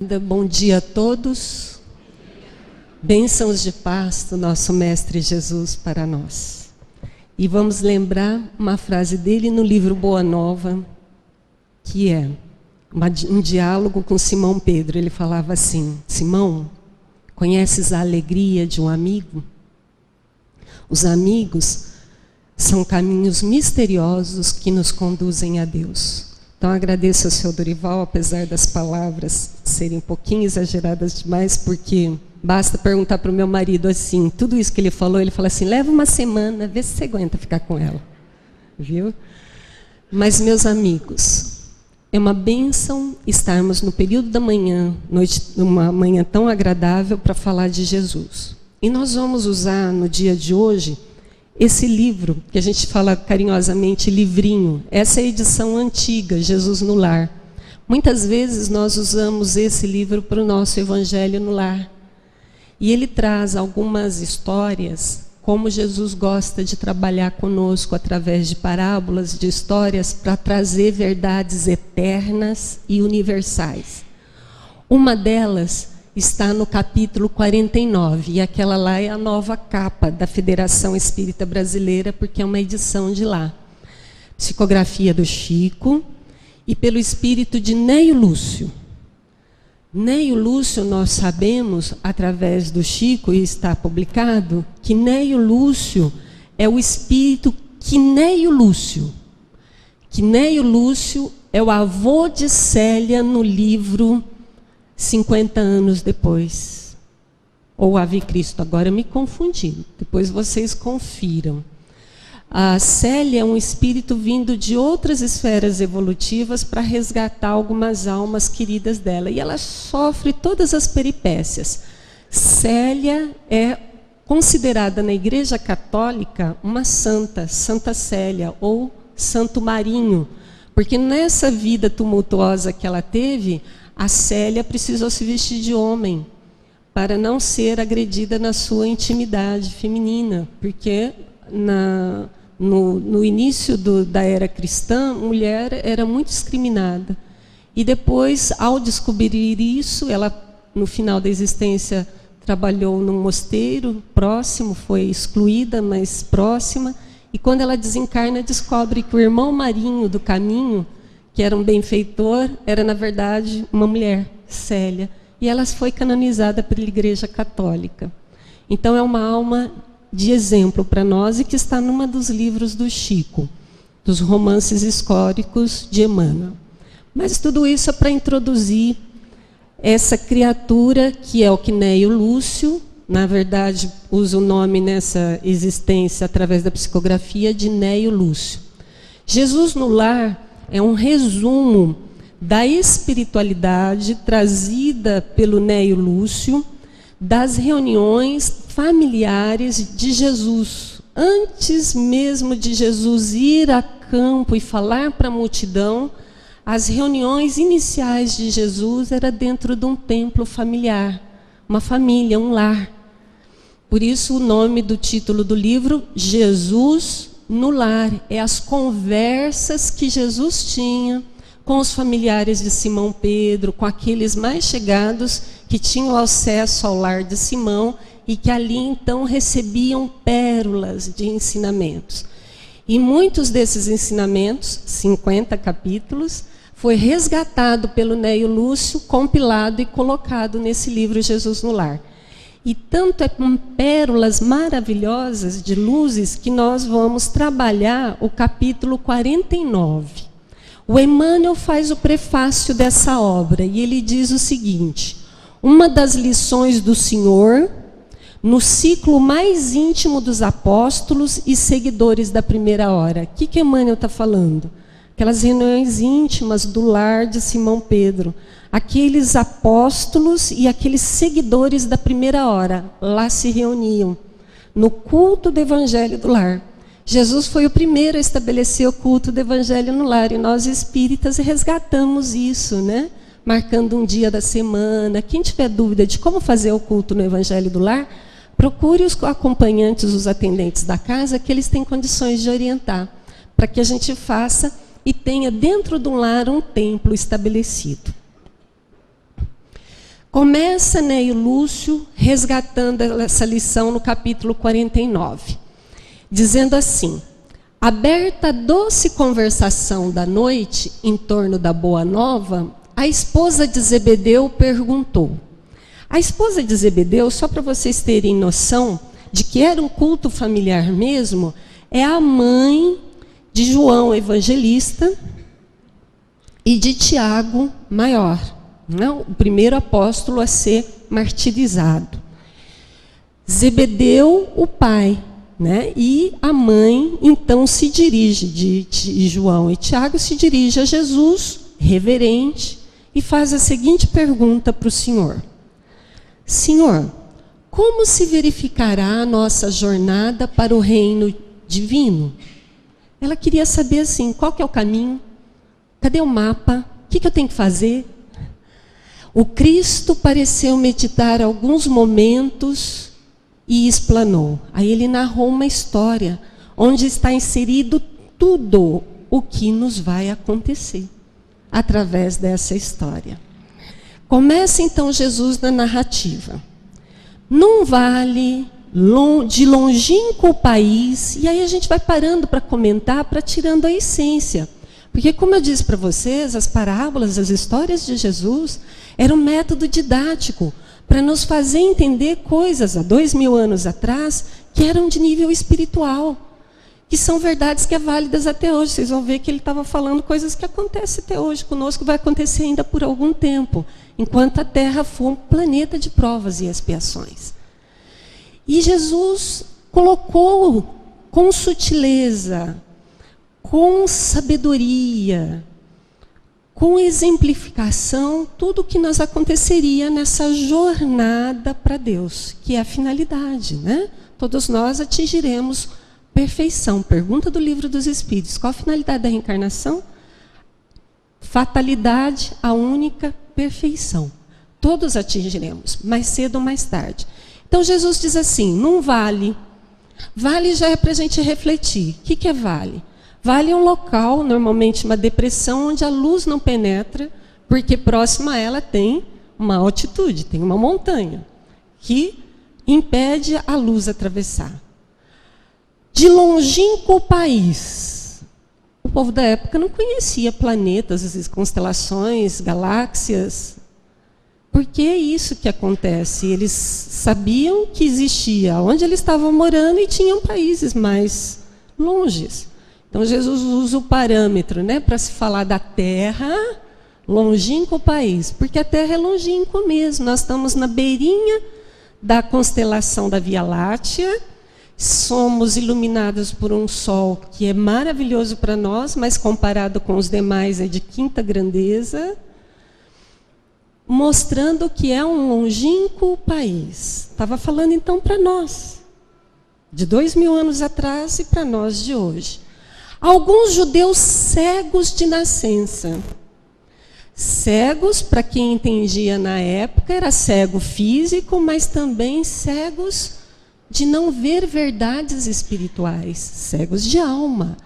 Bom dia a todos. Bênçãos de paz do nosso Mestre Jesus para nós. E vamos lembrar uma frase dele no livro Boa Nova, que é um diálogo com Simão Pedro. Ele falava assim: Simão, conheces a alegria de um amigo? Os amigos são caminhos misteriosos que nos conduzem a Deus. Então agradeço ao Sr. Dorival, apesar das palavras serem um pouquinho exageradas demais, porque basta perguntar para o meu marido assim, tudo isso que ele fala assim, leva uma semana, vê se você aguenta ficar com ela. Viu? Mas, meus amigos, é uma bênção estarmos no período da manhã, numa manhã tão agradável, para falar de Jesus. E nós vamos usar no dia de hoje esse livro, que a gente fala carinhosamente livrinho, essa é a edição antiga, Jesus no Lar. Muitas vezes nós usamos esse livro para o nosso Evangelho no Lar. E ele traz algumas histórias, como Jesus gosta de trabalhar conosco através de parábolas, de histórias, para trazer verdades eternas e universais. Uma delas está no capítulo 49, e aquela lá é a nova capa da Federação Espírita Brasileira, porque é uma edição de lá. Psicografia do Chico e pelo espírito de Neio Lúcio. Neio Lúcio, nós sabemos, através do Chico, e está publicado, que Neio Lúcio é o espírito Quinéio Lúcio. Quinéio Lúcio é o avô de Célia no livro 50 anos depois, ou Ave Cristo, agora eu me confundi, depois vocês confiram. A Célia é um espírito vindo de outras esferas evolutivas para resgatar algumas almas queridas dela, e ela sofre todas as peripécias. Célia é considerada na Igreja Católica uma santa, Santa Célia, ou Santo Marinho, porque nessa vida tumultuosa que ela teve, a Célia precisou se vestir de homem para não ser agredida na sua intimidade feminina, porque no início da era cristã, mulher era muito discriminada. E depois, ao descobrir isso, ela, no final da existência, trabalhou num mosteiro próximo, foi excluída, mas próxima, e quando ela desencarna, descobre que o irmão Marinho do caminho, que era um benfeitor, era, na verdade, uma mulher, Célia. E ela foi canonizada pela Igreja Católica. Então, é uma alma de exemplo para nós e que está num dos livros do Chico, dos romances históricos de Emmanuel. Mas tudo isso é para introduzir essa criatura que é o Quinéio Lúcio, na verdade, usa o nome nessa existência através da psicografia de Neio Lúcio. Jesus no Lar é um resumo da espiritualidade trazida pelo Neio Lúcio, das reuniões familiares de Jesus. Antes mesmo de Jesus ir a campo e falar para a multidão, as reuniões iniciais de Jesus era dentro de um templo familiar, uma família, um lar. Por isso o nome do título do livro, Jesus no Lar, é as conversas que Jesus tinha com os familiares de Simão Pedro, com aqueles mais chegados que tinham acesso ao lar de Simão e que ali então recebiam pérolas de ensinamentos. E muitos desses ensinamentos, 50 capítulos, foi resgatado pelo Neio Lúcio, compilado e colocado nesse livro Jesus no Lar. E tanto é com pérolas maravilhosas de luzes que nós vamos trabalhar o capítulo 49. O Emmanuel faz o prefácio dessa obra e ele diz o seguinte: uma das lições do Senhor no ciclo mais íntimo dos apóstolos e seguidores da primeira hora. O que Emmanuel está falando? Aquelas reuniões íntimas do lar de Simão Pedro. Aqueles apóstolos e aqueles seguidores da primeira hora, lá se reuniam, no culto do Evangelho do Lar. Jesus foi o primeiro a estabelecer o culto do Evangelho no Lar, e nós espíritas resgatamos isso, né? Marcando um dia da semana. Quem tiver dúvida de como fazer o culto no Evangelho do Lar, procure os acompanhantes, os atendentes da casa, que eles têm condições de orientar, para que a gente faça e tenha dentro do lar um templo estabelecido. Começa Neio Lúcio resgatando essa lição no capítulo 49, dizendo assim: aberta a doce conversação da noite em torno da boa nova, a esposa de Zebedeu perguntou. A esposa de Zebedeu, só para vocês terem noção de que era um culto familiar mesmo, é a mãe de João Evangelista e de Tiago Maior, não? O primeiro apóstolo a ser martirizado. Zebedeu, o pai, né? E a mãe, então, se dirige, de João e Tiago, se dirige a Jesus, reverente, e faz a seguinte pergunta para o Senhor: Senhor, como se verificará a nossa jornada para o reino divino? Ela queria saber assim, qual que é o caminho? Cadê o mapa? O que eu tenho que fazer? O Cristo pareceu meditar alguns momentos e explanou. Aí ele narrou uma história onde está inserido tudo o que nos vai acontecer através dessa história. Começa então Jesus na narrativa. Num vale de longínquo país, e aí a gente vai parando para comentar, para tirando a essência. Porque, como eu disse para vocês, as parábolas, as histórias de Jesus, era um método didático para nos fazer entender coisas há 2000 anos atrás que eram de nível espiritual, que são verdades que é válidas até hoje. Vocês vão ver que ele estava falando coisas que acontecem até hoje conosco, vai acontecer ainda por algum tempo, enquanto a Terra for um planeta de provas e expiações. E Jesus colocou com sutileza, com sabedoria, com exemplificação, tudo o que nos aconteceria nessa jornada para Deus, que é a finalidade, né? Todos nós atingiremos perfeição. Pergunta do Livro dos Espíritos: qual a finalidade da reencarnação? Fatalidade, a única perfeição. Todos atingiremos, mais cedo ou mais tarde. Então Jesus diz assim, num vale. Vale já é para a gente refletir. O que é vale? Vale é um local, normalmente uma depressão, onde a luz não penetra, porque próximo a ela tem uma altitude, tem uma montanha, que impede a luz atravessar. De longínquo país. O povo da época não conhecia planetas, constelações, galáxias. Porque é isso que acontece. Eles sabiam que existia onde eles estavam morando e tinham países mais longes. Então Jesus usa o parâmetro, né, para se falar da Terra, longínquo país, porque a Terra é longínqua mesmo. Nós estamos na beirinha da constelação da Via Láctea, somos iluminados por um sol que é maravilhoso para nós, mas comparado com os demais é de quinta grandeza, mostrando que é um longínquo país. Estava falando então para nós, de 2000 anos atrás e para nós de hoje. Alguns judeus cegos de nascença. Cegos, para quem entendia na época, era cego físico, mas também cegos de não ver verdades espirituais, cegos de alma.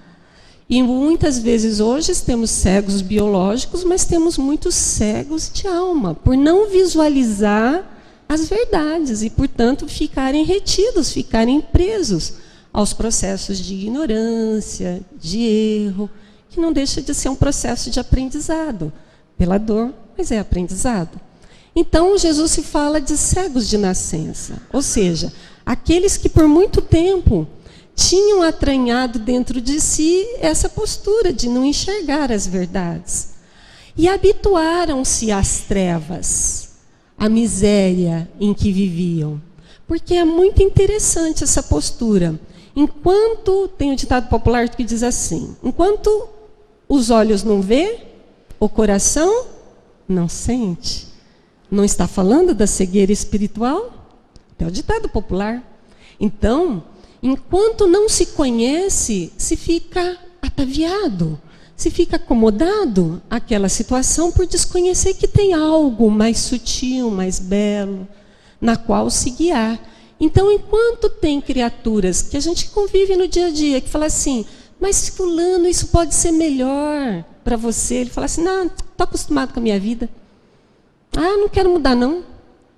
E muitas vezes hoje temos cegos biológicos, mas temos muitos cegos de alma, por não visualizar as verdades e, portanto, ficarem retidos, ficarem presos aos processos de ignorância, de erro, que não deixa de ser um processo de aprendizado, pela dor, mas é aprendizado. Então, Jesus se fala de cegos de nascença, ou seja, aqueles que por muito tempo tinham atranhado dentro de si essa postura de não enxergar as verdades. E habituaram-se às trevas, à miséria em que viviam. Porque é muito interessante essa postura. Enquanto, tem um ditado popular que diz assim, enquanto os olhos não vê, o coração não sente. Não está falando da cegueira espiritual? É o ditado popular. Então, enquanto não se conhece, se fica ataviado, se fica acomodado àquela situação por desconhecer que tem algo mais sutil, mais belo, na qual se guiar. Então, enquanto tem criaturas que a gente convive no dia a dia, que fala assim, mas fulano, isso pode ser melhor para você. Ele fala assim, não, estou acostumado com a minha vida. Ah, não quero mudar não.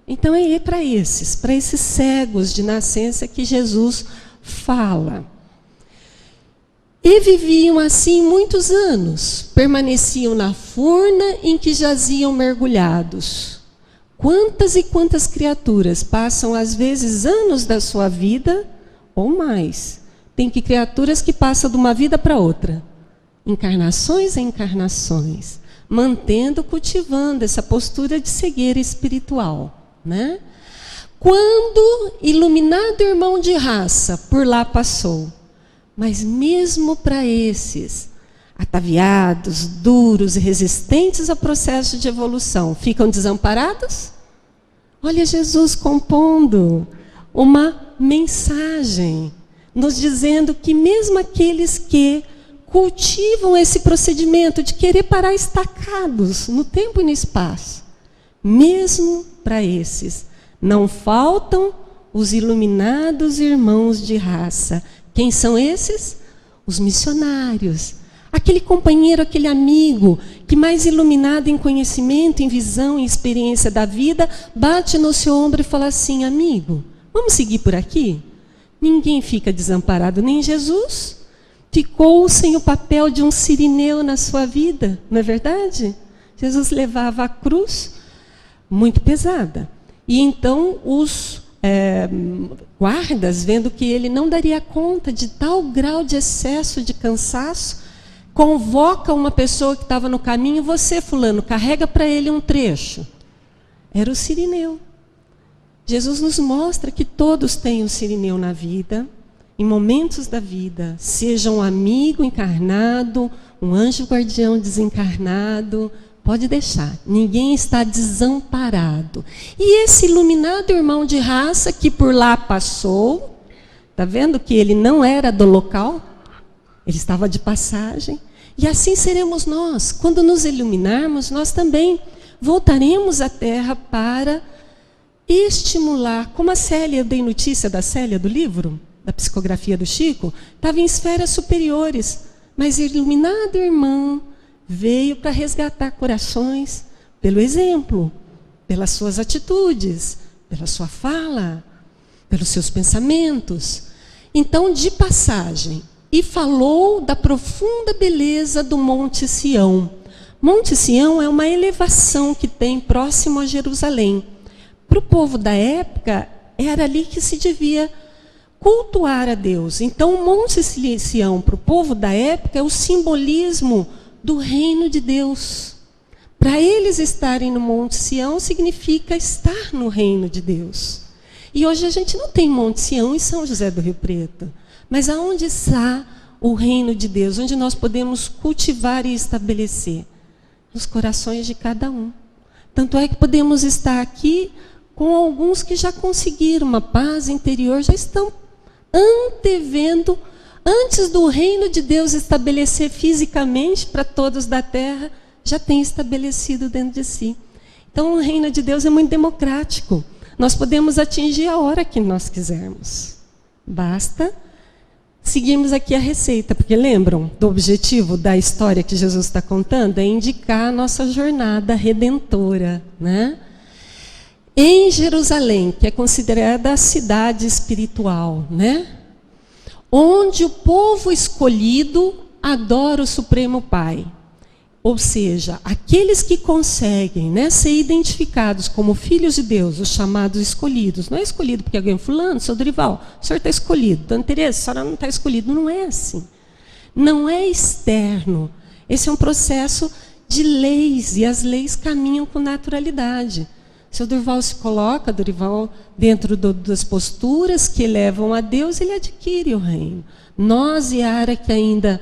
Então é para esses cegos de nascença que Jesus fala. E viviam assim muitos anos, permaneciam na furna em que jaziam mergulhados. Quantas e quantas criaturas passam às vezes anos da sua vida ou mais. Tem que criaturas que passam de uma vida para outra, encarnações em encarnações, cultivando essa postura de cegueira espiritual, né? Quando iluminado irmão de raça por lá passou, mas mesmo para esses ataviados, duros e resistentes ao processo de evolução, ficam desamparados? Olha Jesus compondo uma mensagem, nos dizendo que mesmo aqueles que cultivam esse procedimento de querer parar estacados no tempo e no espaço, mesmo para esses, não faltam os iluminados irmãos de raça. Quem são esses? Os missionários. Aquele companheiro, aquele amigo, que mais iluminado em conhecimento, em visão, em experiência da vida, bate no seu ombro e fala assim: amigo, vamos seguir por aqui? Ninguém fica desamparado, nem Jesus ficou sem o papel de um sirineu na sua vida, não é verdade? Jesus levava a cruz muito pesada. E então os guardas, vendo que ele não daria conta de tal grau de excesso de cansaço, convoca uma pessoa que estava no caminho: você, fulano, carrega para ele um trecho. Era o sirineu. Jesus nos mostra que todos têm um sirineu na vida, em momentos da vida, seja um amigo encarnado, um anjo guardião desencarnado, pode deixar, ninguém está desamparado. E esse iluminado irmão de raça que por lá passou, está vendo que ele não era do local, ele estava de passagem, e assim seremos nós. Quando nos iluminarmos, nós também voltaremos à Terra para estimular, como a Célia, eu dei notícia da Célia do livro, da psicografia do Chico, estava em esferas superiores, mas iluminado irmão veio para resgatar corações pelo exemplo, pelas suas atitudes, pela sua fala, pelos seus pensamentos. Então, de passagem, e falou da profunda beleza do Monte Sião. Monte Sião é uma elevação que tem próximo a Jerusalém. Para o povo da época, era ali que se devia cultuar a Deus. Então, o Monte Sião, para o povo da época, é o simbolismo do reino de Deus. Para eles estarem no Monte Sião, significa estar no reino de Deus. E hoje a gente não tem Monte Sião em São José do Rio Preto. Mas aonde está o reino de Deus? Onde nós podemos cultivar e estabelecer? Nos corações de cada um. Tanto é que podemos estar aqui com alguns que já conseguiram uma paz interior, já estão antevendo, antes do reino de Deus estabelecer fisicamente para todos da terra, já tem estabelecido dentro de si. Então o reino de Deus é muito democrático. Nós podemos atingir a hora que nós quisermos. Basta seguirmos aqui a receita, porque lembram do objetivo da história que Jesus está contando? É indicar a nossa jornada redentora, né? Em Jerusalém, que é considerada a cidade espiritual, né? Onde o povo escolhido adora o Supremo Pai. Ou seja, aqueles que conseguem, né, ser identificados como filhos de Deus, os chamados escolhidos. Não é escolhido porque alguém, fulano, seu Dorival, o senhor está escolhido. Dona Tereza, a senhora não está escolhido. Não é assim. Não é externo. Esse é um processo de leis, e as leis caminham com naturalidade. Se o Dorival se coloca, Dorival, dentro das posturas que levam a Deus, ele adquire o reino. Nós, Yara, que ainda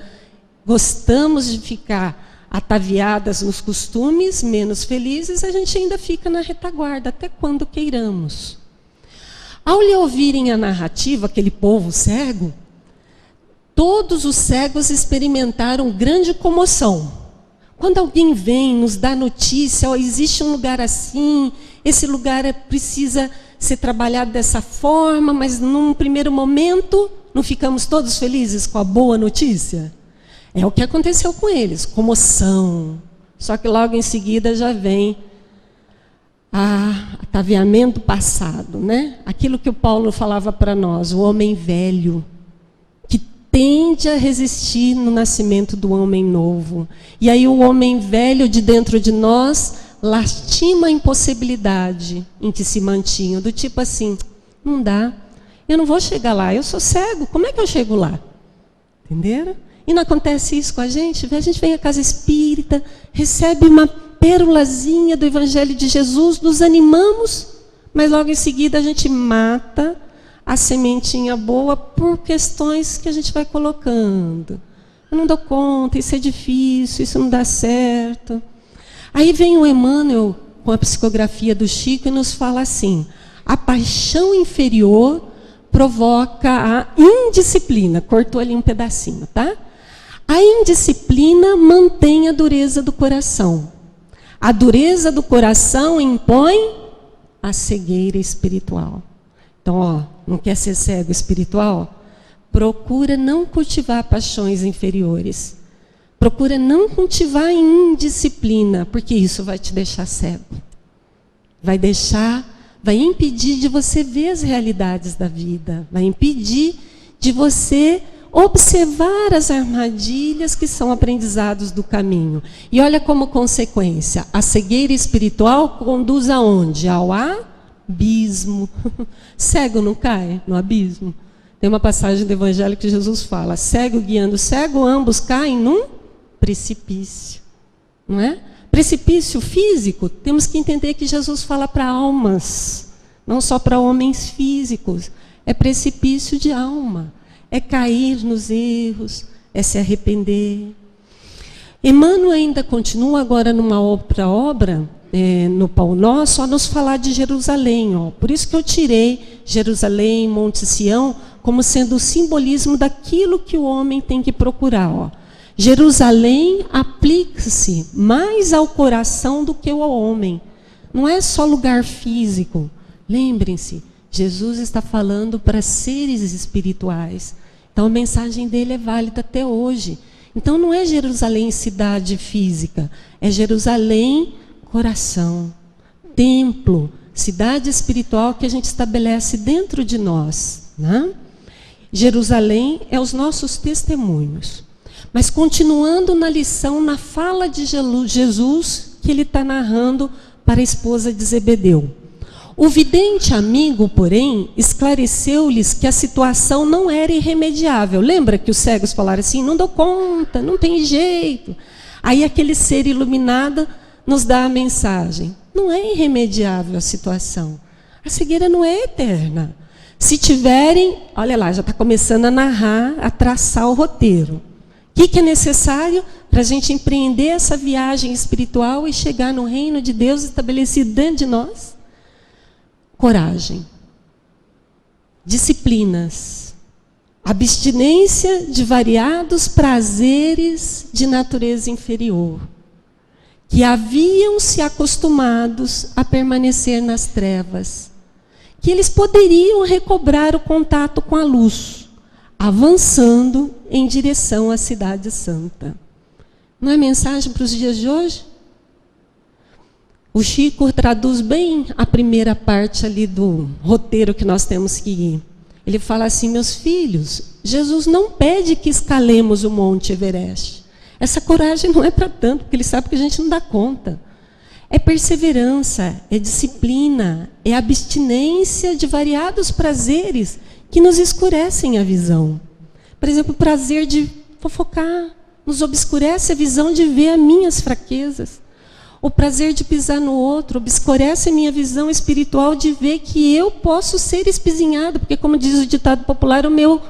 gostamos de ficar ataviadas nos costumes, menos felizes, a gente ainda fica na retaguarda, até quando queiramos. Ao lhe ouvirem a narrativa, aquele povo cego, todos os cegos experimentaram grande comoção. Quando alguém vem, nos dá notícia, existe um lugar assim, esse lugar precisa ser trabalhado dessa forma, mas num primeiro momento, não ficamos todos felizes com a boa notícia? É o que aconteceu com eles, comoção. Só que logo em seguida já vem ataviamento passado, né? Aquilo que o Paulo falava para nós, o homem velho, que tende a resistir no nascimento do homem novo. E aí o homem velho de dentro de nós lastima a impossibilidade em que se mantinha, do tipo assim, não dá, eu não vou chegar lá, eu sou cego, como é que eu chego lá? Entenderam? E não acontece isso com a gente vem à casa espírita, recebe uma pérolazinha do Evangelho de Jesus, nos animamos, mas logo em seguida a gente mata a sementinha boa por questões que a gente vai colocando. Eu não dou conta, isso é difícil, isso não dá certo. Aí vem o Emmanuel com a psicografia do Chico e nos fala assim: a paixão inferior provoca a indisciplina. Cortou ali um pedacinho, tá? A indisciplina mantém a dureza do coração. A dureza do coração impõe a cegueira espiritual. Então, ó, não quer ser cego espiritual? Procura não cultivar paixões inferiores. Procura não cultivar indisciplina, porque isso vai te deixar cego. Vai impedir de você ver as realidades da vida. Vai impedir de você observar as armadilhas que são aprendizados do caminho. E olha como consequência, a cegueira espiritual conduz aonde? Ao abismo. Cego não cai no abismo? Tem uma passagem do Evangelho que Jesus fala, cego guiando cego, ambos caem num precipício. Não é? Precipício físico, temos que entender que Jesus fala para almas, não só para homens físicos. É precipício de alma. É cair nos erros, é se arrepender. Emmanuel ainda continua agora numa outra obra, no Pão Nosso, a nos falar de Jerusalém. Ó. Por isso que eu tirei Jerusalém, Monte Sião, como sendo o simbolismo daquilo que o homem tem que procurar. Ó. Jerusalém aplica-se mais ao coração do que ao homem. Não é só lugar físico. Lembrem-se, Jesus está falando para seres espirituais. Então a mensagem dele é válida até hoje. Então não é Jerusalém cidade física, é Jerusalém coração, templo, cidade espiritual que a gente estabelece dentro de nós. Né? Jerusalém é os nossos testemunhos. Mas continuando na lição, na fala de Jesus, que ele está narrando para a esposa de Zebedeu. O vidente amigo, porém, esclareceu-lhes que a situação não era irremediável. Lembra que os cegos falaram assim, não dou conta, não tem jeito. Aí aquele ser iluminado nos dá a mensagem. Não é irremediável a situação. A cegueira não é eterna. Se tiverem, olha lá, já está começando a narrar, a traçar o roteiro. O que é necessário para a gente empreender essa viagem espiritual e chegar no reino de Deus estabelecido dentro de nós? Coragem, disciplinas, abstinência de variados prazeres de natureza inferior, que haviam se acostumados a permanecer nas trevas, que eles poderiam recobrar o contato com a luz, avançando em direção à cidade santa. Não é mensagem para os dias de hoje? O Chico traduz bem a primeira parte ali do roteiro que nós temos que ir. Ele fala assim, meus filhos, Jesus não pede que escalemos o Monte Everest. Essa coragem não é para tanto, porque ele sabe que a gente não dá conta. É perseverança, é disciplina, é abstinência de variados prazeres que nos escurecem a visão. Por exemplo, o prazer de fofocar nos obscurece a visão de ver as minhas fraquezas. O prazer de pisar no outro obscurece a minha visão espiritual de ver que eu posso ser espizinhado, porque, como diz o ditado popular, o meu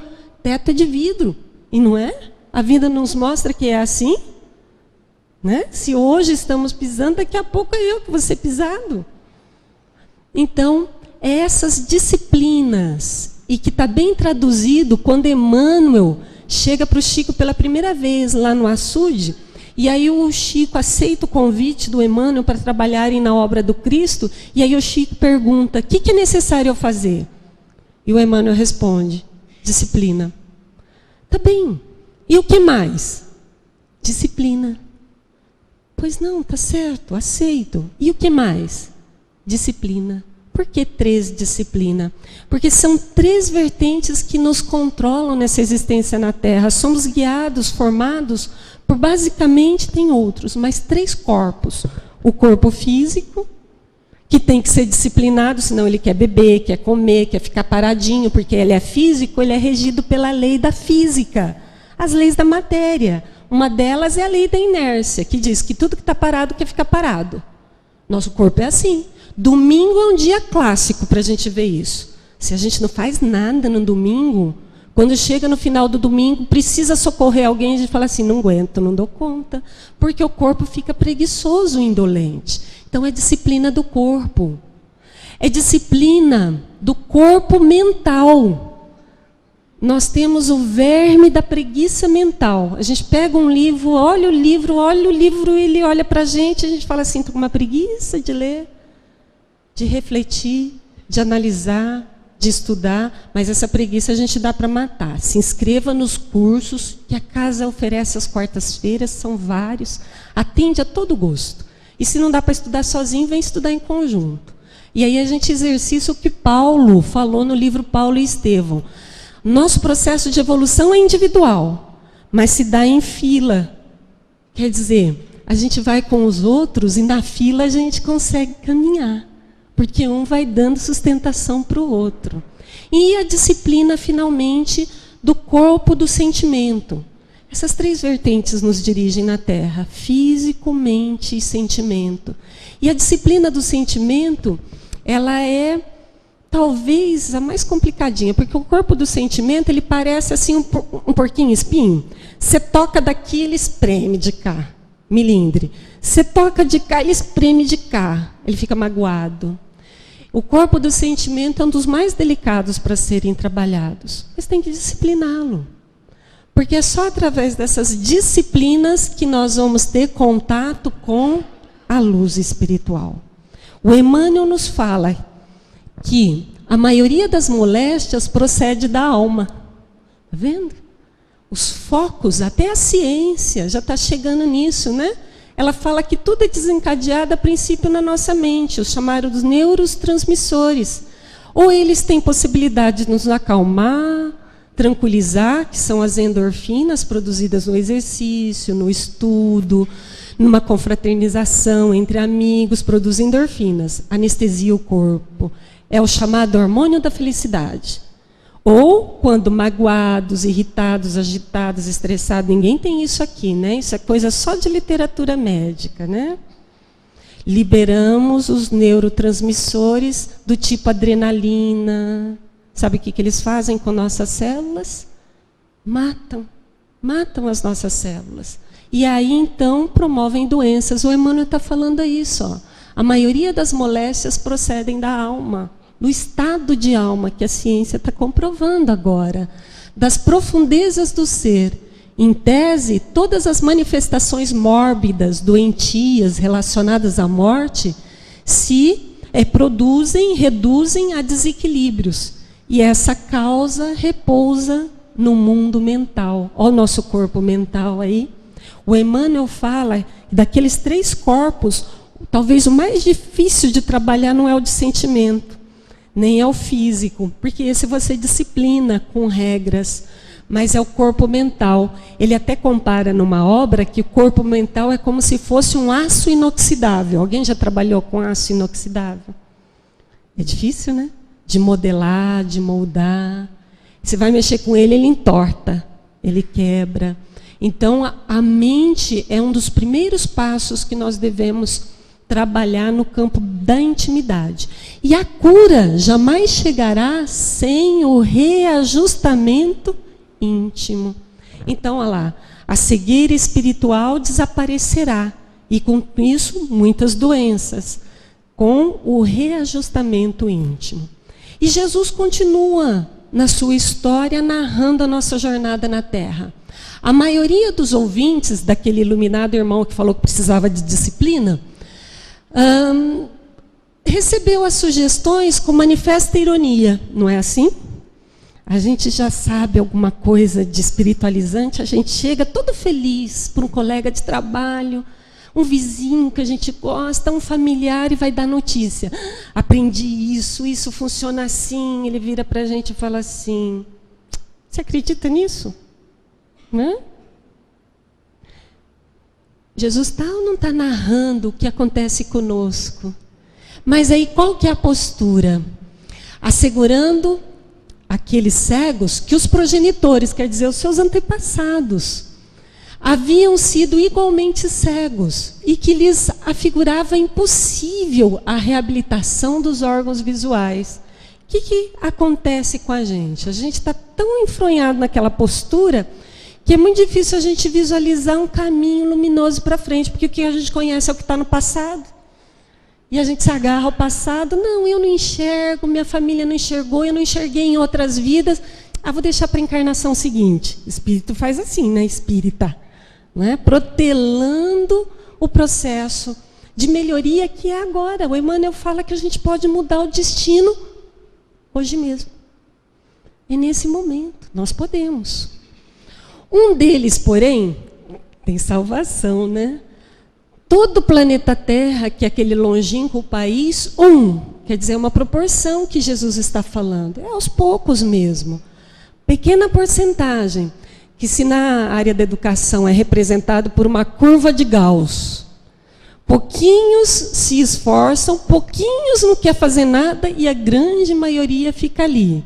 teto é de vidro. E não é? A vida nos mostra que é assim. Né? Se hoje estamos pisando, daqui a pouco é eu que vou ser pisado. Então, essas disciplinas, e que está bem traduzido quando Emmanuel chega para o Chico pela primeira vez lá no açude, e aí o Chico aceita o convite do Emmanuel para trabalharem na obra do Cristo, e aí o Chico pergunta, o que é necessário eu fazer? E o Emmanuel responde, disciplina. Tá bem, e o que mais? Disciplina. Pois não, tá certo, aceito. E o que mais? Disciplina. Por que 3 disciplina? Porque são 3 vertentes que nos controlam nessa existência na Terra. Somos guiados, formados por, basicamente, tem outros, mas 3 corpos. O corpo físico, que tem que ser disciplinado, senão ele quer beber, quer comer, quer ficar paradinho, porque ele é físico, ele é regido pela lei da física, as leis da matéria. Uma delas é a lei da inércia, que diz que tudo que está parado quer ficar parado. Nosso corpo é assim. Domingo é um dia clássico para a gente ver isso. Se a gente não faz nada no domingo, quando chega no final do domingo, precisa socorrer alguém, a gente fala assim, não aguento, não dou conta, porque o corpo fica preguiçoso, indolente. Então é disciplina do corpo. É disciplina do corpo mental. Nós temos o verme da preguiça mental. A gente pega um livro, olha o livro, ele olha para a gente fala assim, estou com uma preguiça de ler, de refletir, de analisar, de estudar, mas essa preguiça a gente dá para matar. Se inscreva nos cursos que a casa oferece às quartas-feiras, são vários, atende a todo gosto. E se não dá para estudar sozinho, vem estudar em conjunto. E aí a gente exercita o que Paulo falou no livro Paulo e Estevão. Nosso processo de evolução é individual, mas se dá em fila. Quer dizer, a gente vai com os outros e na fila a gente consegue caminhar, porque um vai dando sustentação para o outro. E a disciplina, finalmente, do corpo do sentimento. Essas 3 vertentes nos dirigem na Terra, físico, mente e sentimento. E a disciplina do sentimento, ela é talvez a mais complicadinha, porque o corpo do sentimento, ele parece assim um porquinho espinho. Você toca daqui, ele espreme de cá, milindre. Você toca de cá, ele espreme de cá, ele fica magoado. O corpo do sentimento é um dos mais delicados para serem trabalhados, mas tem que discipliná-lo. Porque é só através dessas disciplinas que nós vamos ter contato com a luz espiritual. O Emmanuel nos fala que a maioria das moléstias procede da alma. Está vendo? Os focos, até a ciência já está chegando nisso, né? Ela fala que tudo é desencadeado a princípio na nossa mente, os chamados neurotransmissores. Ou eles têm possibilidade de nos acalmar, tranquilizar, que são as endorfinas produzidas no exercício, no estudo, numa confraternização entre amigos, produzem endorfinas, anestesia o corpo. É o chamado hormônio da felicidade. Ou, quando magoados, irritados, agitados, estressados, ninguém tem isso aqui, né? Isso é coisa só de literatura médica, né? Liberamos os neurotransmissores do tipo adrenalina. Sabe o que eles fazem com nossas células? Matam as nossas células. E aí, então, promovem doenças. O Emmanuel está falando isso. Ó. A maioria das moléstias procedem da alma, do estado de alma que a ciência está comprovando agora, das profundezas do ser. Em tese, todas as manifestações mórbidas, doentias, relacionadas à morte, reduzem a desequilíbrios. E essa causa repousa no mundo mental. Olha o nosso corpo mental aí. O Emmanuel fala que daqueles 3 corpos, talvez o mais difícil de trabalhar não é o de sentimento, nem é o físico, porque esse você disciplina com regras, mas é o corpo mental. Ele até compara numa obra que o corpo mental é como se fosse um aço inoxidável. Alguém já trabalhou com aço inoxidável? É difícil, né? De modelar, de moldar. Você vai mexer com ele, ele entorta, ele quebra. Então, a mente é um dos primeiros passos que nós devemos trabalhar no campo da intimidade. E a cura jamais chegará sem o reajustamento íntimo. Então, olha lá, a cegueira espiritual desaparecerá. E com isso, muitas doenças, com o reajustamento íntimo. E Jesus continua na sua história narrando a nossa jornada na Terra. A maioria dos ouvintes daquele iluminado irmão que falou que precisava de disciplina, recebeu as sugestões com manifesta ironia, não é assim? A gente já sabe alguma coisa de espiritualizante, a gente chega todo feliz para um colega de trabalho, um vizinho que a gente gosta, um familiar, e vai dar notícia. Aprendi isso funciona assim. Ele vira para a gente e fala assim: você acredita nisso? Né? Jesus está ou não está narrando o que acontece conosco? Mas aí qual que é a postura? Assegurando aqueles cegos que os progenitores, quer dizer, os seus antepassados, haviam sido igualmente cegos e que lhes afigurava impossível a reabilitação dos órgãos visuais. O que acontece com a gente? A gente está tão enfronhado naquela postura que é muito difícil a gente visualizar um caminho luminoso para frente, porque o que a gente conhece é o que está no passado. E a gente se agarra ao passado. Não, eu não enxergo, minha família não enxergou, eu não enxerguei em outras vidas. Vou deixar para a encarnação seguinte. O espírito faz assim, né? Espírita. Né? Protelando o processo de melhoria que é agora. O Emmanuel fala que a gente pode mudar o destino hoje mesmo. É nesse momento. Nós podemos. Um deles, porém, tem salvação, né? Todo o planeta Terra, que é aquele longínquo país, quer dizer, uma proporção que Jesus está falando. É aos poucos mesmo. Pequena porcentagem, que se na área da educação é representado por uma curva de Gauss. Pouquinhos se esforçam, pouquinhos não quer fazer nada e a grande maioria fica ali.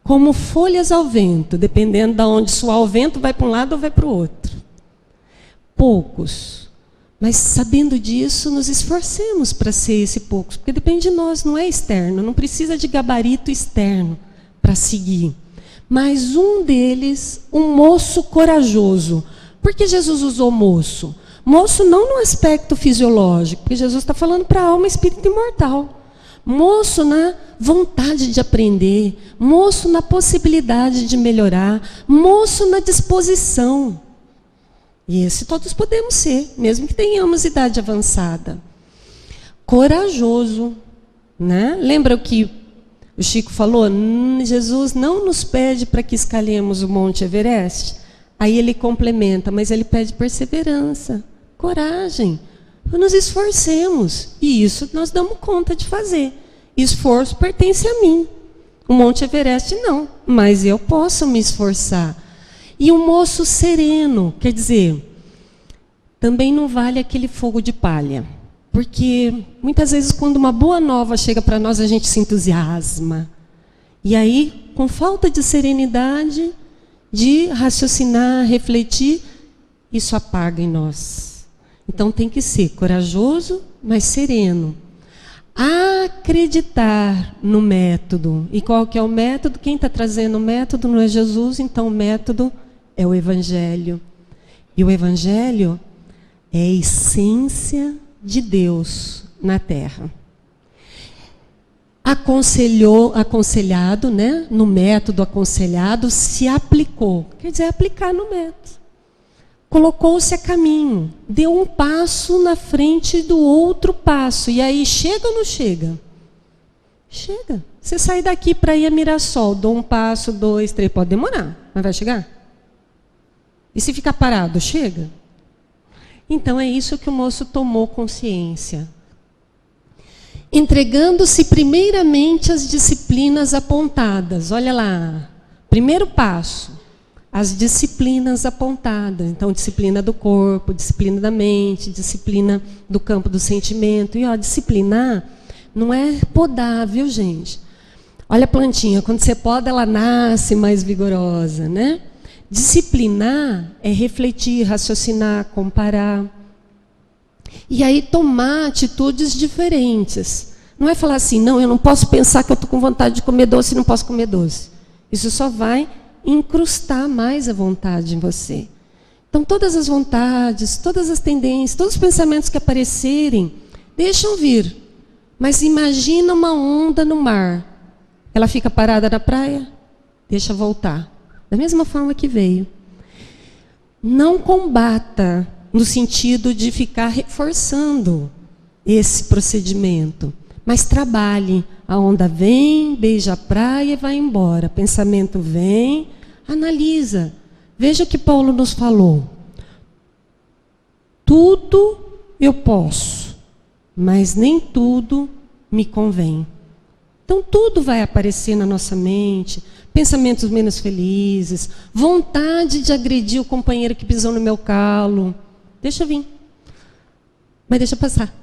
Como folhas ao vento, dependendo de onde soar o vento, vai para um lado ou vai para o outro. Poucos. Mas sabendo disso, nos esforcemos para ser esse poucos, porque depende de nós, não é externo, não precisa de gabarito externo para seguir. Mas um deles, um moço corajoso. Por que Jesus usou moço? Moço não no aspecto fisiológico, porque Jesus está falando para a alma, espírito imortal. Moço na vontade de aprender, moço na possibilidade de melhorar, moço na disposição. E esse todos podemos ser, mesmo que tenhamos idade avançada. Corajoso, né? Lembra o que o Chico falou? Jesus não nos pede para que escalemos o Monte Everest. Aí ele complementa, mas ele pede perseverança, coragem. Nos esforcemos, e isso nós damos conta de fazer. Esforço pertence a mim. O Monte Everest não, mas eu posso me esforçar. E um moço sereno, quer dizer, também não vale aquele fogo de palha. Porque muitas vezes quando uma boa nova chega para nós, a gente se entusiasma. E aí, com falta de serenidade, de raciocinar, refletir, isso apaga em nós. Então tem que ser corajoso, mas sereno. Acreditar no método. E qual que é o método? Quem está trazendo o método não é Jesus, então o método é o Evangelho. E o Evangelho é a essência de Deus na Terra. Aconselhado, né? No método aconselhado, se aplicou. Quer dizer, aplicar no método. Colocou-se a caminho, deu um passo na frente do outro passo. E aí, chega ou não chega? Chega. Você sai daqui para ir a Mirassol, dou um passo, 2, 3, pode demorar, mas vai chegar? E se ficar parado, chega? Então, é isso que o moço tomou consciência. Entregando-se primeiramente às disciplinas apontadas. Olha lá, primeiro passo. As disciplinas apontadas. Então, disciplina do corpo, disciplina da mente, disciplina do campo do sentimento. E, disciplinar não é podar, viu, gente? Olha a plantinha, quando você poda, ela nasce mais vigorosa, né? Disciplinar é refletir, raciocinar, comparar. E aí tomar atitudes diferentes. Não é falar assim, não, eu não posso pensar que eu estou com vontade de comer doce e não posso comer doce. Isso só vai incrustar mais a vontade em você. Então, todas as vontades, todas as tendências, todos os pensamentos que aparecerem, deixam vir. Mas imagina uma onda no mar. Ela fica parada na praia? Deixa voltar. Da mesma forma que veio. Não combata no sentido de ficar reforçando esse procedimento. Mas trabalhe. A onda vem, beija a praia e vai embora. Pensamento vem, analisa. Veja o que Paulo nos falou. Tudo eu posso, mas nem tudo me convém. Então tudo vai aparecer na nossa mente, pensamentos menos felizes, vontade de agredir o companheiro que pisou no meu calo. Deixa vir, mas deixa passar.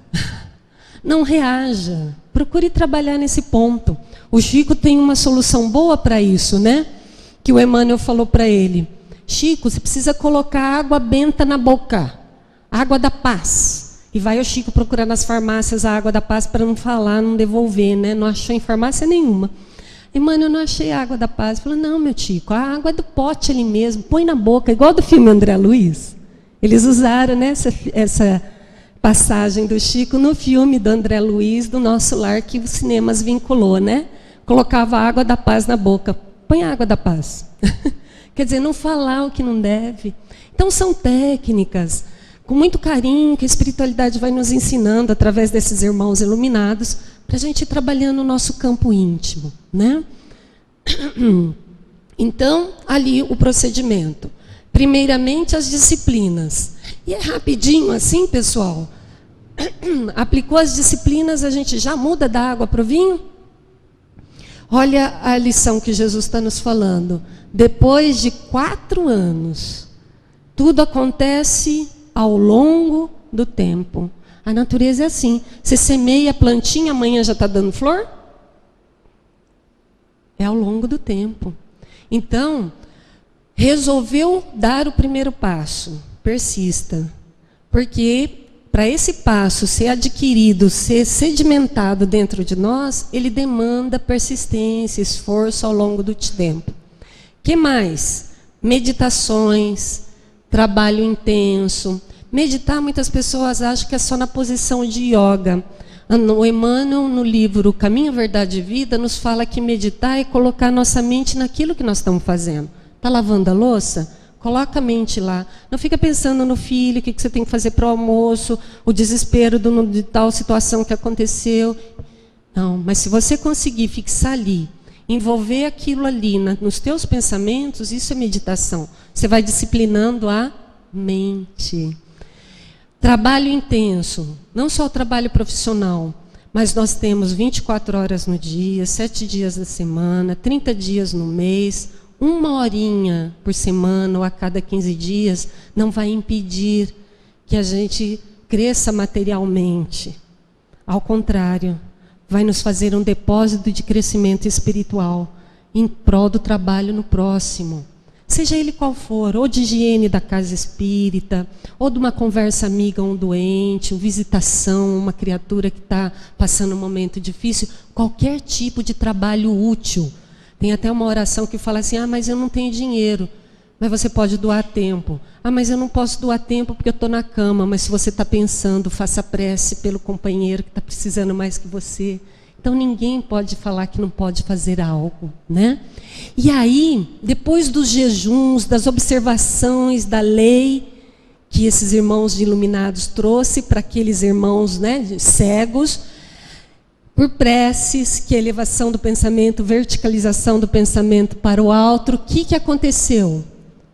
Não reaja, procure trabalhar nesse ponto. O Chico tem uma solução boa para isso, né? Que o Emmanuel falou para ele: Chico, você precisa colocar água benta na boca, água da paz. E vai o Chico procurar nas farmácias a água da paz para não falar, não devolver, né? Não achou em farmácia nenhuma. Emmanuel, eu não achei a água da paz. Falou, não, meu Chico, a água é do pote ali mesmo, põe na boca, igual do filme André Luiz. Eles usaram, né, essa passagem do Chico no filme do André Luiz, do Nosso Lar, que os cinemas vinculou, né? Colocava a água da paz na boca. Põe a água da paz. Quer dizer, não falar o que não deve. Então, são técnicas, com muito carinho, que a espiritualidade vai nos ensinando, através desses irmãos iluminados, para a gente ir trabalhando o nosso campo íntimo, né? Então, ali o procedimento. Primeiramente, as disciplinas. E é rapidinho assim, pessoal. Aplicou as disciplinas, a gente já muda da água para o vinho? Olha a lição que Jesus está nos falando. Depois de 4 anos, tudo acontece ao longo do tempo. A natureza é assim. Você semeia a plantinha, amanhã já está dando flor? É ao longo do tempo. Então, resolveu dar o primeiro passo. Persista. Porque para esse passo ser adquirido, ser sedimentado dentro de nós, ele demanda persistência, esforço ao longo do tempo. Que mais? Meditações, trabalho intenso. Meditar, muitas pessoas acham que é só na posição de yoga. O Emmanuel, no livro Caminho, Verdade e Vida, nos fala que meditar é colocar nossa mente naquilo que nós estamos fazendo. Está lavando a louça? Coloca a mente lá. Não fica pensando no filho, o que você tem que fazer para o almoço, o desespero de tal situação que aconteceu. Não, mas se você conseguir fixar ali, envolver aquilo ali nos teus pensamentos, isso é meditação. Você vai disciplinando a mente. Trabalho intenso, não só o trabalho profissional, mas nós temos 24 horas no dia, 7 dias da semana, 30 dias no mês, 1 horinha por semana ou a cada 15 dias, não vai impedir que a gente cresça materialmente. Ao contrário, vai nos fazer um depósito de crescimento espiritual em prol do trabalho no próximo. Seja ele qual for, ou de higiene da casa espírita, ou de uma conversa amiga a um doente, uma visitação, uma criatura que está passando um momento difícil, qualquer tipo de trabalho útil. Tem até uma oração que fala assim, mas eu não tenho dinheiro, mas você pode doar tempo. Mas eu não posso doar tempo porque eu estou na cama, mas se você está pensando, faça prece pelo companheiro que está precisando mais que você. Então, ninguém pode falar que não pode fazer algo, né? E aí, depois dos jejuns, das observações da lei que esses irmãos iluminados trouxe para aqueles irmãos, né, cegos, por preces, que é elevação do pensamento, verticalização do pensamento para o alto, o que aconteceu?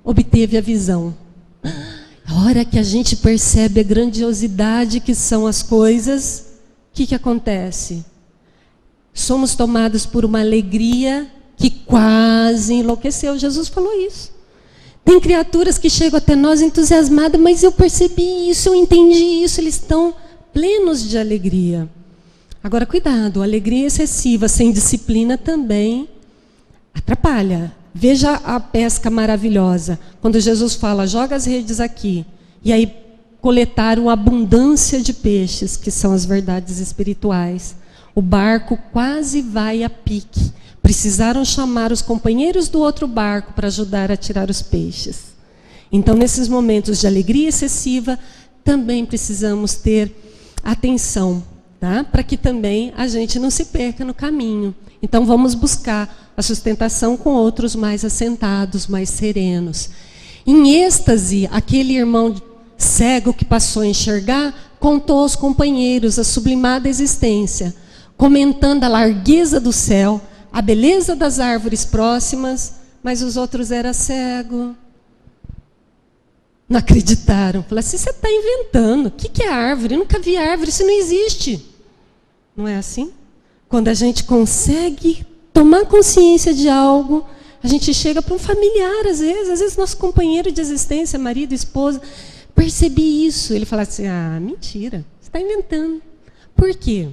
Obteve a visão. A hora que a gente percebe a grandiosidade que são as coisas, o que acontece? Somos tomados por uma alegria que quase enlouqueceu. Jesus falou isso. Tem criaturas que chegam até nós entusiasmadas, mas eu percebi isso, eu entendi isso, eles estão plenos de alegria. Agora, cuidado, alegria excessiva, sem disciplina também atrapalha. Veja a pesca maravilhosa. Quando Jesus fala, joga as redes aqui, e aí coletaram abundância de peixes, que são as verdades espirituais. O barco quase vai a pique. Precisaram chamar os companheiros do outro barco para ajudar a tirar os peixes. Então, nesses momentos de alegria excessiva, também precisamos ter atenção, tá? Para que também a gente não se perca no caminho. Então, vamos buscar a sustentação com outros mais assentados, mais serenos. Em êxtase, aquele irmão cego que passou a enxergar, contou aos companheiros a sublimada existência, comentando a largueza do céu, a beleza das árvores próximas, mas os outros eram cegos. Não acreditaram. Falaram assim, você está inventando. O que é árvore? Eu nunca vi árvore, isso não existe. Não é assim? Quando a gente consegue tomar consciência de algo, a gente chega para um familiar, às vezes nosso companheiro de existência, marido, esposa, percebi isso. Ele fala assim, mentira, você está inventando. Por quê?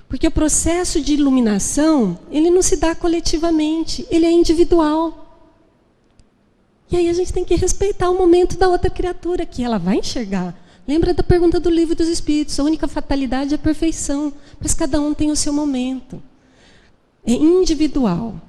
Porque o processo de iluminação, ele não se dá coletivamente, ele é individual. E aí a gente tem que respeitar o momento da outra criatura, que ela vai enxergar. Lembra da pergunta do Livro dos Espíritos, a única fatalidade é a perfeição, mas cada um tem o seu momento. É individual.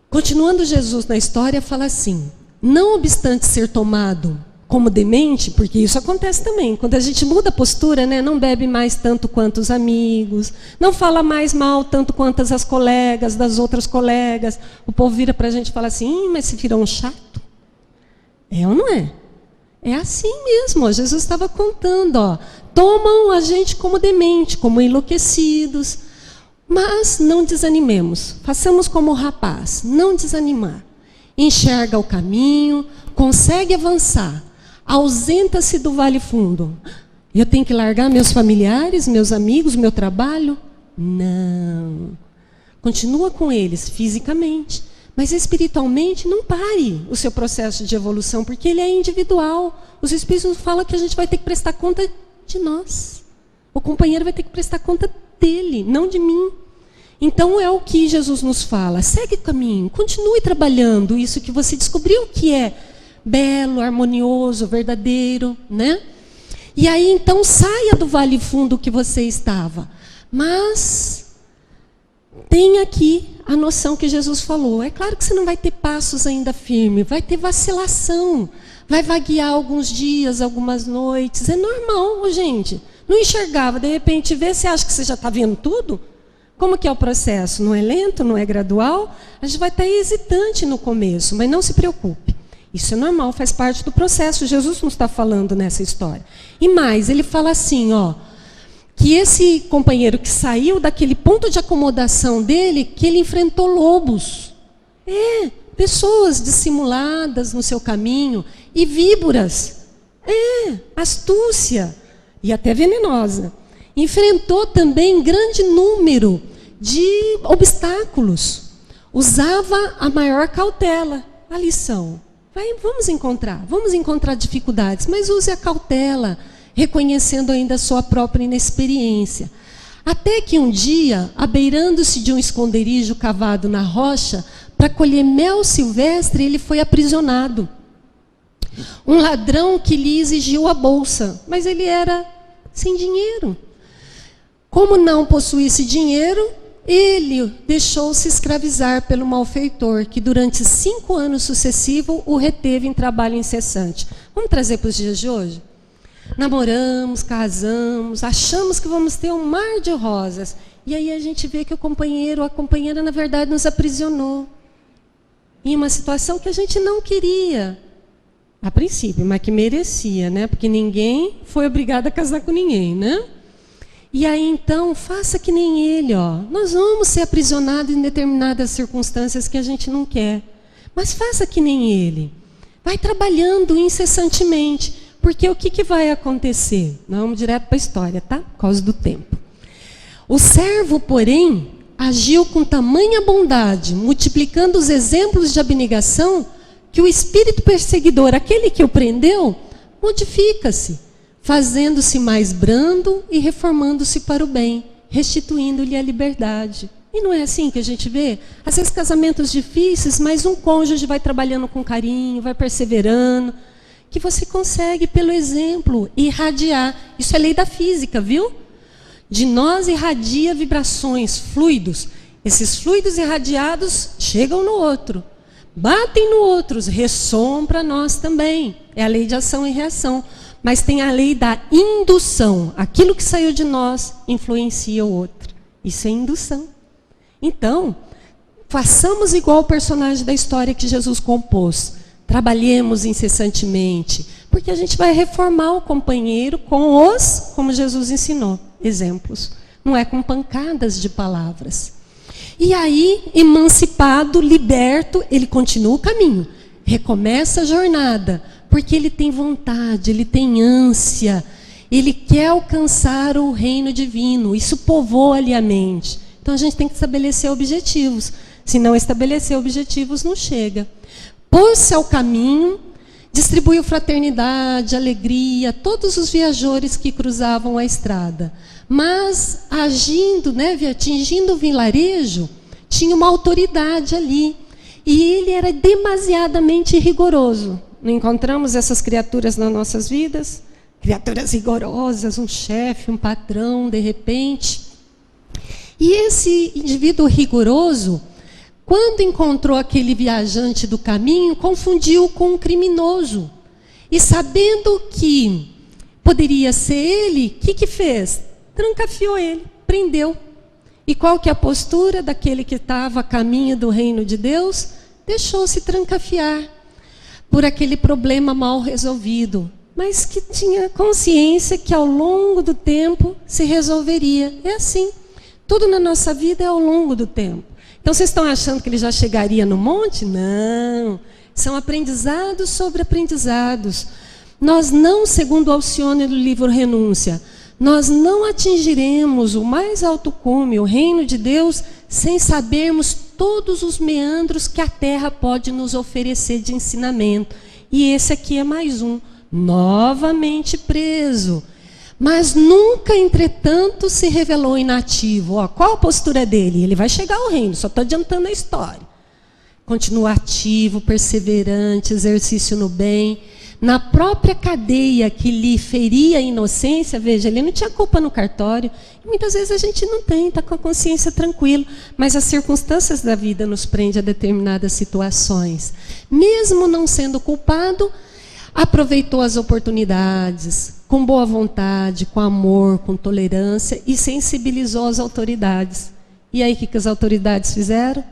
Continuando Jesus na história, fala assim, não obstante ser tomado como demente, porque isso acontece também, quando a gente muda a postura, né, não bebe mais tanto quanto os amigos, não fala mais mal tanto quanto as colegas, das outras colegas, o povo vira para a gente e fala assim, mas se virou um chato. É ou não é? É assim mesmo, ó. Jesus estava contando, ó, tomam a gente como demente, como enlouquecidos, mas não desanimemos, façamos como o rapaz, não desanimar. Enxerga o caminho, consegue avançar, ausenta-se do vale fundo. Eu tenho que largar meus familiares, meus amigos, meu trabalho? Não. Continua com eles fisicamente. Mas espiritualmente, não pare o seu processo de evolução, porque ele é individual. Os Espíritos falam que a gente vai ter que prestar conta de nós. O companheiro vai ter que prestar conta dele, não de mim. Então é o que Jesus nos fala. Segue o caminho, continue trabalhando isso que você descobriu que é belo, harmonioso, verdadeiro, né? E aí então saia do vale fundo que você estava. Mas tem aqui a noção que Jesus falou. É claro que você não vai ter passos ainda firmes, vai ter vacilação, vai vaguear alguns dias, algumas noites. É normal, gente. Não enxergava, de repente vê, você acha que você já está vendo tudo? Como que é o processo? Não é lento, não é gradual? A gente vai estar hesitante no começo, mas não se preocupe. Isso é normal, faz parte do processo. Jesus não está falando nessa história. E mais, ele fala assim, ó, que esse companheiro que saiu daquele ponto de acomodação dele, que ele enfrentou lobos. Pessoas dissimuladas no seu caminho e víboras. Astúcia e até venenosa. Enfrentou também grande número de obstáculos. Usava a maior cautela. A lição. Vamos encontrar dificuldades, mas use a cautela, reconhecendo ainda a sua própria inexperiência. Até que um dia, abeirando-se de um esconderijo cavado na rocha, para colher mel silvestre, ele foi aprisionado. Um ladrão que lhe exigiu a bolsa, mas ele era sem dinheiro. Como não possuísse dinheiro, ele deixou-se escravizar pelo malfeitor, que durante 5 anos sucessivos o reteve em trabalho incessante. Vamos trazer para os dias de hoje? Namoramos, casamos, achamos que vamos ter um mar de rosas. E aí a gente vê que o companheiro ou a companheira, na verdade, nos aprisionou. Em uma situação que a gente não queria, a princípio, mas que merecia, né? Porque ninguém foi obrigado a casar com ninguém, né? E aí, então, faça que nem ele, ó. Nós vamos ser aprisionados em determinadas circunstâncias que a gente não quer. Mas faça que nem ele. Vai trabalhando incessantemente. Porque o que vai acontecer? Nós vamos direto para a história, tá? Por causa do tempo. O servo, porém, agiu com tamanha bondade, multiplicando os exemplos de abnegação, que o espírito perseguidor, aquele que o prendeu, modifica-se, fazendo-se mais brando e reformando-se para o bem, restituindo-lhe a liberdade. E não é assim que a gente vê? Às vezes casamentos difíceis, mas um cônjuge vai trabalhando com carinho, vai perseverando, que você consegue, pelo exemplo, irradiar. Isso é lei da física, viu? De nós irradia vibrações, fluidos. Esses fluidos irradiados chegam no outro, batem no outro, ressoam para nós também. É a lei de ação e reação. Mas tem a lei da indução. Aquilo que saiu de nós influencia o outro. Isso é indução. Então, façamos igual o personagem da história que Jesus compôs. Trabalhemos incessantemente, porque a gente vai reformar o companheiro com os, como Jesus ensinou, exemplos. Não é com pancadas de palavras. E aí, emancipado, liberto, ele continua o caminho. Recomeça a jornada, Porque ele tem vontade, ele tem ânsia, ele quer alcançar o reino divino. Isso povoa ali a mente. Então a gente tem que estabelecer objetivos. Se não estabelecer objetivos, não chega. Pôs-se ao caminho, distribuiu fraternidade, alegria a todos os viajores que cruzavam a estrada. Mas agindo, atingindo o vilarejo, tinha uma autoridade ali. E ele era demasiadamente rigoroso. Não encontramos essas criaturas nas nossas vidas? Criaturas rigorosas, um chefe, um patrão, de repente. E esse indivíduo rigoroso, quando encontrou aquele viajante do caminho, confundiu com um criminoso. E sabendo que poderia ser ele, o que fez? Trancafiou ele, prendeu. E qual que é a postura daquele que estava a caminho do reino de Deus? Deixou-se trancafiar por aquele problema mal resolvido, mas que tinha consciência que ao longo do tempo se resolveria. É assim, tudo na nossa vida é ao longo do tempo. Então vocês estão achando que ele já chegaria no monte? Não, são aprendizados sobre aprendizados. Nós não, segundo Alcione do livro Renúncia, nós não atingiremos o mais alto cume, o reino de Deus, sem sabermos todos os meandros que a terra pode nos oferecer de ensinamento. E esse aqui é mais um, novamente preso. Mas nunca, entretanto, se revelou inativo. Qual a postura dele? Ele vai chegar ao reino, só estou adiantando a história. Continua ativo, perseverante, exercício no bem. Na própria cadeia que lhe feria a inocência, veja, ele não tinha culpa no cartório. E muitas vezes a gente não tem, está com a consciência tranquila. Mas as circunstâncias da vida nos prendem a determinadas situações. Mesmo não sendo culpado, aproveitou as oportunidades, com boa vontade, com amor, com tolerância e sensibilizou as autoridades. E aí o que as autoridades fizeram?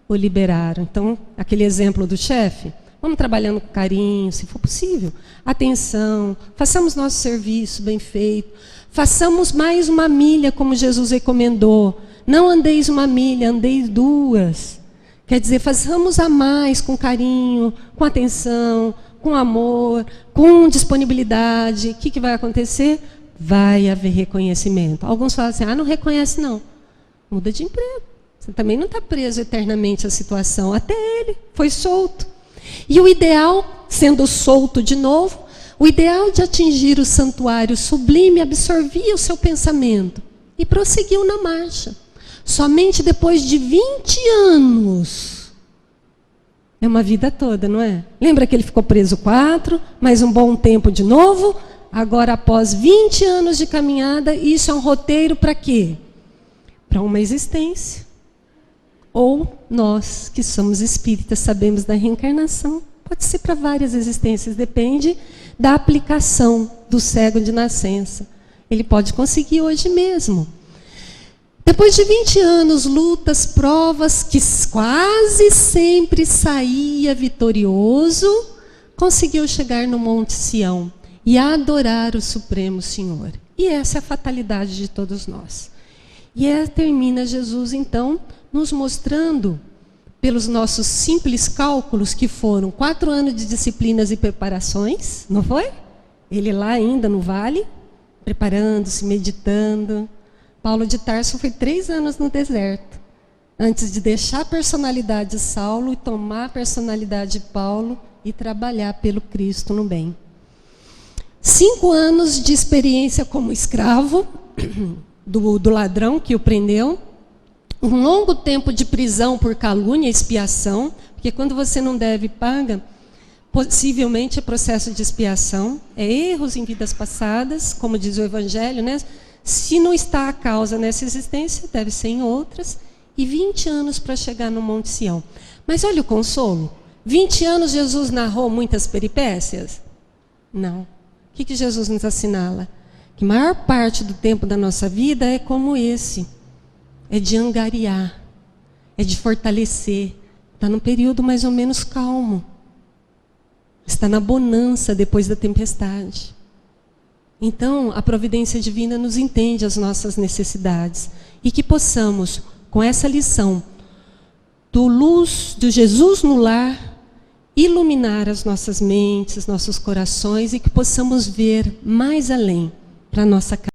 O liberaram. Então, aquele exemplo do chefe, vamos trabalhando com carinho, se for possível. Atenção, façamos nosso serviço bem feito. Façamos mais uma milha, como Jesus recomendou. Não andeis uma milha, andeis 2. Quer dizer, façamos a mais com carinho, com atenção, com amor, com disponibilidade. O que vai acontecer? Vai haver reconhecimento. Alguns falam assim, não reconhece não. Muda de emprego. Você também não está preso eternamente à situação. Até ele foi solto. E o ideal, sendo solto de novo, o ideal de atingir o santuário sublime absorvia o seu pensamento e prosseguiu na marcha. Somente depois de 20 anos. É uma vida toda, não é? Lembra que ele ficou preso 4, mais um bom tempo de novo? Agora, após 20 anos de caminhada, isso é um roteiro para quê? Para uma existência. Ou nós, que somos espíritas, sabemos da reencarnação. Pode ser para várias existências, depende da aplicação do cego de nascença. Ele pode conseguir hoje mesmo. Depois de 20 anos, lutas, provas, que quase sempre saía vitorioso, conseguiu chegar no Monte Sião e adorar o Supremo Senhor. E essa é a fatalidade de todos nós. E termina Jesus, então, nos mostrando, pelos nossos simples cálculos, que foram 4 anos de disciplinas e preparações, não foi? Ele lá ainda no vale, preparando-se, meditando. Paulo de Tarso foi 3 anos no deserto, antes de deixar a personalidade de Saulo e tomar a personalidade de Paulo e trabalhar pelo Cristo no bem. 5 anos de experiência como escravo do ladrão que o prendeu. Um longo tempo de prisão por calúnia e expiação, porque quando você não deve, paga, possivelmente é processo de expiação, é erros em vidas passadas, como diz o Evangelho, né? Se não está a causa nessa existência, deve ser em outras, e 20 anos para chegar no Monte Sião. Mas olha o consolo, 20 anos Jesus narrou muitas peripécias? Não. O que Jesus nos assinala? Que a maior parte do tempo da nossa vida é como esse. É de angariar, é de fortalecer. Está num período mais ou menos calmo. Está na bonança depois da tempestade. Então, a providência divina nos entende as nossas necessidades. E que possamos, com essa lição do Jesus no lar, iluminar as nossas mentes, nossos corações, e que possamos ver mais além para a nossa casa.